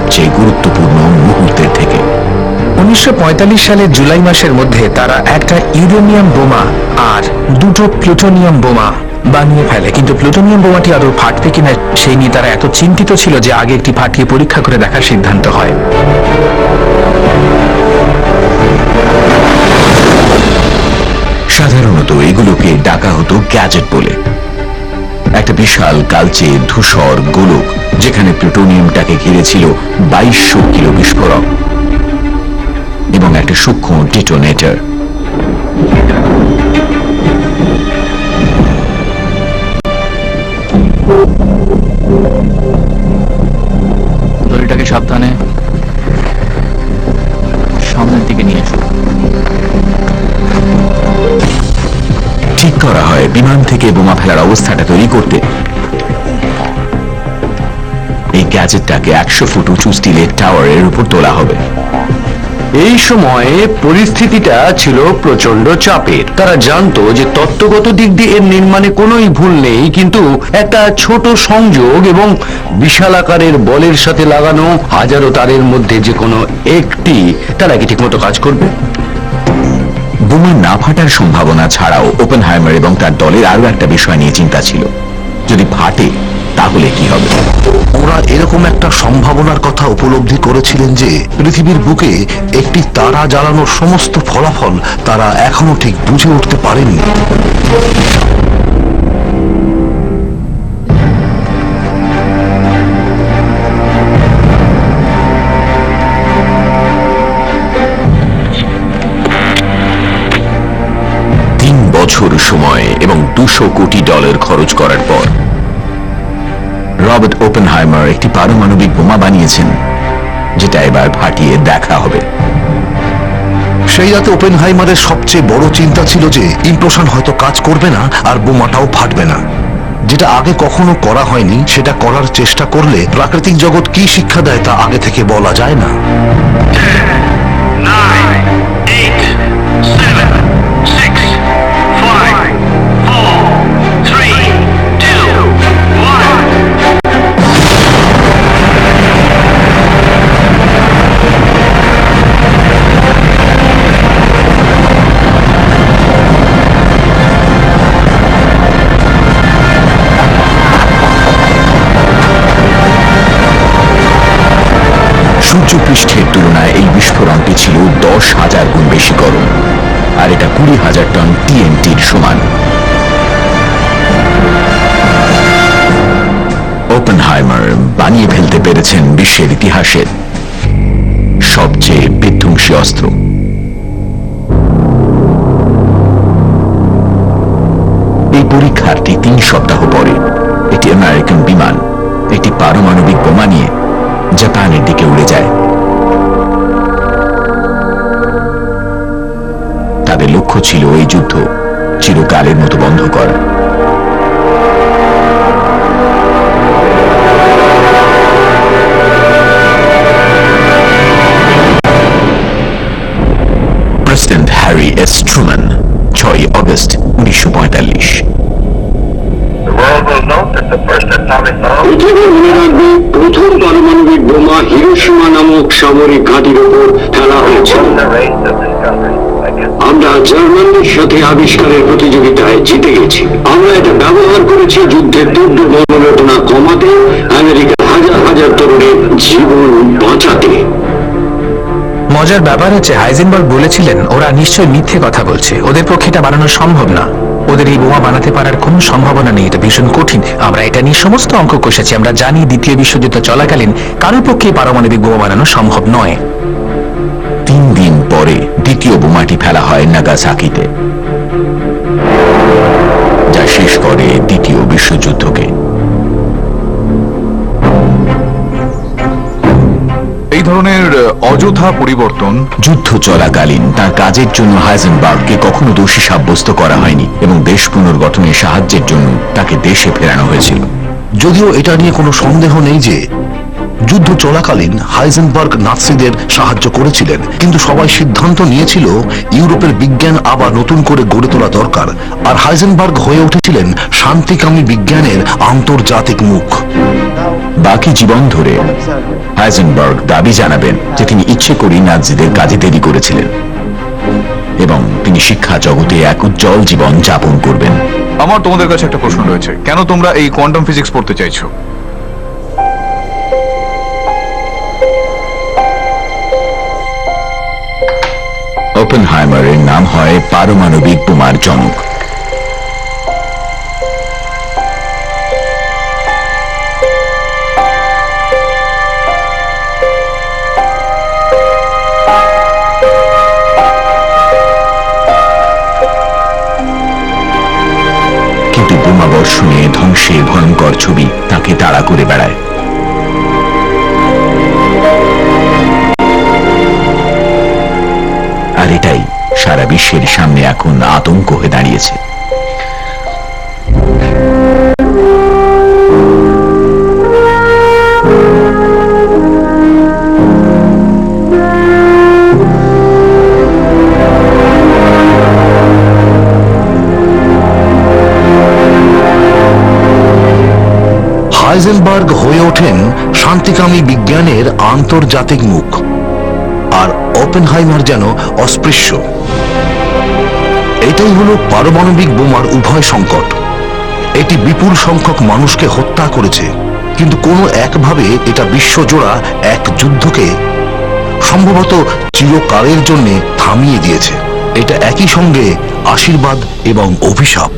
সবচেয়ে গুরুত্বপূর্ণ মুহূর্তের থেকে। 1945 সালের জুলাই মাসের মধ্যে তারা একটা ইউরেনিয়াম বোমা আর দুটো প্লুটোনিয়াম বোমা বানিয়ে ফেলে, কিন্তু প্লুটোনিয়াম বোমাটি আদৌ ফাটবে কিনা সেই নিয়ে তারা এত চিন্তিত ছিল যে আগে একটি ফাটিয়ে পরীক্ষা করে দেখার সিদ্ধান্ত হয়। সাধারণত এগুলোকে ডাকা হতো গ্যাজেট বলে। একটা বিশাল কালচে ধূসর গোলক যেখানে প্লুটোনিয়ামটাকে ঘিরেছিল 2200 কিলো বিস্ফোরক এবং একটা সূক্ষ্ম ডিটোনেটর। দড়িটাকে সাবধানে সামনের দিকে নিয়ে এসো। ঠিক করা হয় বিমান থেকে বোমা ফেলার অবস্থাটা তৈরি করতে এই গ্যাজেটটাকে 100 ফুট উঁচু স্টিলের টাওয়ারের উপর তোলা হবে। এই সময়ে পরিস্থিতিটা ছিল প্রচন্ড চাপের। তারা জানতো যে তত্ত্বগত দিক দিয়ে এর নির্মাণে কোনোই ভুল নেই, কিন্তু একটা ছোট সংযোগ এবং বিশাল আকারের বলের সাথে লাগানো হাজারো তারের মধ্যে যে কোনো একটি তারা কি ঠিকমতো কাজ করবে? বোমা না ফাটার সম্ভাবনা ছাড়াও ওপেনহাইমার এবং তার দলের আরো একটা বিষয় নিয়ে চিন্তা ছিল, যদি ফাটে তাহলে কি হবে। ওরা এরকম একটা সম্ভাবনার কথা উপলব্ধি করেছিলেন যে পৃথিবীর বুকে একটি তারা জ্বালানোর সমস্ত ফলাফল তারা এখনো ঠিক বুঝে উঠতে পারেননি। বছর সময় এবং $200 কোটি খরচ করার পর রবার্ট ওপেনহাইমার একটি পারমাণবিক বোমা বানিয়েছেন, যেটা এবার ফাটিয়ে দেখা হবে। সেই রাতে ওপেনহাইমারের সবচেয়ে বড় চিন্তা ছিল যে ইমপ্লোশন হয়তো কাজ করবে না আর বোমাটাও ফাটবে না। যেটা আগে কখনো করা হয়নি, সেটা করার চেষ্টা করলে প্রাকৃতিক জগৎ কি শিক্ষা দেয় তা আগে থেকে বলা যায় না। 10, 9, 8, 7, 6, 5, 4, 3, 2, 1. সূর্যপৃষ্ঠের তুলনায় এই বিস্ফোরণটি ছিল 10,000 গুণ বেশি গরম, আর এটা 20,000 টন TNTর সমান। ওপেনহাইমার বানিয়ে ফেলতে পেরেছেন বিশ্বের ইতিহাসের সবচেয়ে বিধ্বংসী অস্ত্র। এই পরীক্ষার ঠিক 3 সপ্তাহ পরে একটি আমেরিকান বিমান একটি পারমাণবিক বোমা নিয়ে জাপানের দিকে উড়ে যায়। তাদের লক্ষ্য ছিল এই যুদ্ধ চিরকালের মতো বন্ধ করা। President Harry S Truman 6 August 1945। পৃথিবী মনে রাখবে, প্রথম পারমাণবিক বোমা হিরোশিমা নামক সামরিক ঘাঁটির উপর ফেলা হয়েছিল। আমরা জার্মানির সাথে আবিষ্কারের প্রতিযোগিতায় জিতে গেছি। আমরা এটা ব্যবহার করেছি যুদ্ধের তীব্র মনোবেদনা কমাতে, আমেরিকার হাজার হাজার তরুণের জীবন বাঁচাতে। মজার ব্যাপার হচ্ছে হাইজেনবার্গ বলেছিলেন ওরা নিশ্চয়ই মিথ্যে কথা বলছে, ওদের পক্ষে এটা বানানো সম্ভব না, ওদের এই বোমা বানাতে পারার কোনো সম্ভাবনা নেই, এটা ভীষণ কঠিন। আমরা এটা নিয়ে সমস্ত অঙ্ক কষেছি, আমরা জানি দ্বিতীয় বিশ্বযুদ্ধ চলাকালীন কারোর পক্ষে পারমাণবিক বোমা বানানো সম্ভব নয়। 3 দিন পরে দ্বিতীয় বোমাটি ফেলা হয় নাগাসাকিতে, যা শেষ করে দ্বিতীয় বিশ্বযুদ্ধকে। এই ধরনের অযথা পরিবর্তন যুদ্ধ চলাকালীন তার কাজের জন্য হাইজেনবার্গকে কখনো দোষী সাব্যস্ত করা হয়নি এবং দেশ পুনর্গঠনের সাহায্যের জন্য তাকে দেশে ফেরানো হয়েছিল। যদিও এটা নিয়ে কোনো সন্দেহ নেই যে যুদ্ধ চলাকালীন হাইজেনবার্গ নাৎসিদের সাহায্য করেছিলেন, কিন্তু সবাই সিদ্ধান্ত নিয়েছিল ইউরোপের বিজ্ঞান আবার নতুন করে গড়ে তোলা দরকার, আর হাইজেনবার্গ হয়ে উঠেছিলেন শান্তিকামী বিজ্ঞানের আন্তর্জাতিক মুখ। বাকি জীবন ধরে হাইজেনবার্গ দাবি জানাবেন যে তিনি ইচ্ছে করেই নাৎসিদের কাজে দেরি করেছিলেন এবং তিনি শিক্ষা জগতে এক উজ্জ্বল জীবন যাপন করবেন। আমার তোমাদের কাছে একটা প্রশ্ন রয়েছে, কেন তোমরা এই কোয়ান্টাম ফিজিক্স পড়তে চাইছো? ওপেনহাইমারের নাম হয় পারমাণবিক বোমার জনক। কিন্তু বোমা বর্ষণে ধ্বংসের ভয়ঙ্কর ছবি তাকে তাড়া করে বেড়ায়। আর এটাই সারা বিশ্বের সামনে এখন আতঙ্ক হয়ে দাঁড়িয়েছে। হাইজেনবার্গ হয়ে ওঠেন শান্তিকামী বিজ্ঞানের আন্তর্জাতিক মুখ, আর ওপেনহাইমার যেন অস্পৃশ্য। এটাই হলো পারমাণবিক বোমার উভয় সংকট। এটি বিপুল সংখ্যক মানুষকে হত্যা করেছে, কিন্তু কোনো একভাবে এটা বিশ্বজোড়া এক যুদ্ধকে সম্ভবত চিরকালের জন্য থামিয়ে দিয়েছে। এটা একই সঙ্গে আশীর্বাদ এবং অভিশাপ।